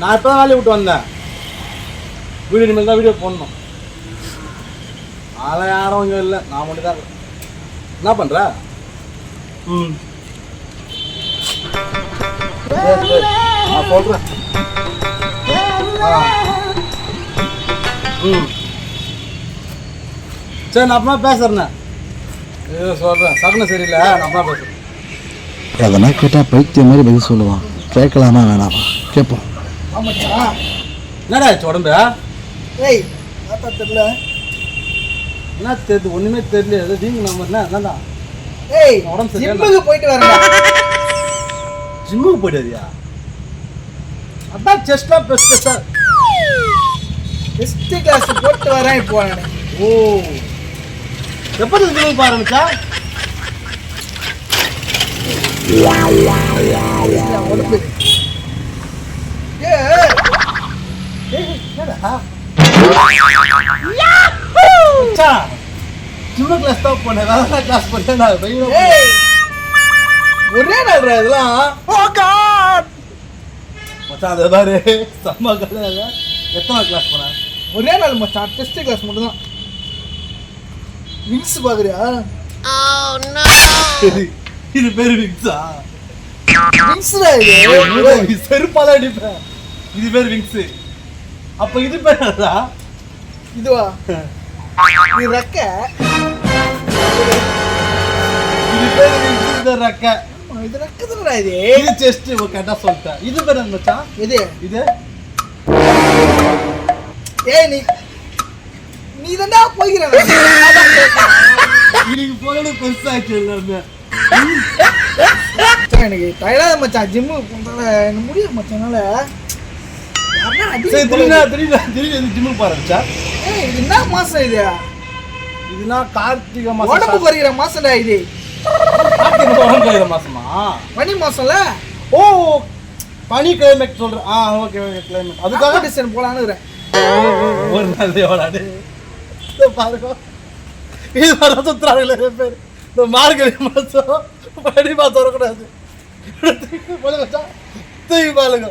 நான் இப்போ தான் வேலையை விட்டு வந்தேன். வீடியோ இனிமேல் தான் வீடியோ போடணும். அதெல்லாம் யாரும் இங்கே இல்லை, நான் மட்டும் தான் இருக்கேன். என்ன பண்ணுற? நான் சொல்கிறேன். சரி, நான் அப்புறமா பேசுறேண்ணே. சொல்கிறேன், சகுனம் சரியில்லை, நான் அப்புறமா பேசுகிறேன். அதெல்லாம் கேட்டால் பைத்தியம் மாதிரி பதில் சொல்லுவான். கேட்கலாமா வேணாமா? கேட்போம். ஆமாச்சா? என்னடா ஆச்சு உடம்பு? ஏய் பார்த்தா தெரியல. என்ன தெரியுது? ஒன்றுமே தெரியல. ஏதோ நீங்க நம்ம என்னடா? ஏய் உடம்பு சரியில்லை. ஜிம்முக்கு போயிட்டு வரேன். ஜிம்முக்கு போயிட்டாரியா? அதான் செஸ்ட்லாம் பெஸ்ட் டெஸ்ட் கிளாஸ் போட்டு வரேன் இப்போ நான். ஓ, எப்போ ஜிம்முக்கு ஆரம்பிச்சா? உடம்பு ஜிம்மு கிளாஸ் தான் போனேன், வேற கிளாஸ் போனேன். ஒரே நாள் இதெல்லாம். மச்சான் அது பாரு, செம்ம கதை. எத்தனை கிளாஸ் போனேன்? ஒரே நாள் மச்சான், டெஸ்ட் கிளாஸ் மட்டும் தான். விங்ஸ் பாக்குறியா? இது பேரு விங்ஸா? விங்ஸ் தான் இது. செருப்பால அடிப்பேன். இது பேரு விங்ஸ். அப்ப இது பேர் என்னடா? இதுவா? இது ரெக்க. இது பேரு விங்ஸ், இது ரெக்க. இது ரெக்க தானடா இது. இது செஸ்ட். கரெக்டா சொல்லிட்டேன். இது பேர் என்ன மச்சான்? இது இது ஏய் நீ தான்டா போய்க்கிற. இதுக்கு போகணும் பெருசாச்சு எல்லாமே. எனக்கு டயர்டாக மச்சான். ஜிம்மு பண்ணுறத எனக்கு முடியும் மச்சானால. சரி, திடீர்னு ஜிம்முக்கு ஆரம்பிச்சா? ஏய் இது என்ன மாசம் இது? இதுனா கார்த்திகை மாசம். உடம்பு குறைக்கிற மாசம்டா இது. கார்த்திகை உடம்பு குறைக்கிற மாசமா? பனி மாசம்ல. ஓ, பனி கிளைமேட் சொல்றேன். Okay okay, climate. அதுக்காக காம்படிஷன் போலான்னு இருக்கேன். ஒரு நாள் எவ்வளோ பாருங்க. இது மாதிரி சுற்றுறாங்களே பேர். இந்த மார்கழி மாதம் பனி மாதம் வரக்கூடாது. தூக்கி பாருங்க.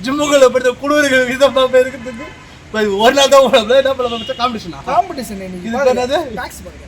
ஜிம்முகளை படித்த குழுவிகள் விதமாக இருக்கிறதுக்கு ஒரு நாள் தான் என்ன பண்ண காம்படிஷனா? காம்படிஷன் இது என்னது? டாக்ஸ் பாருங்க.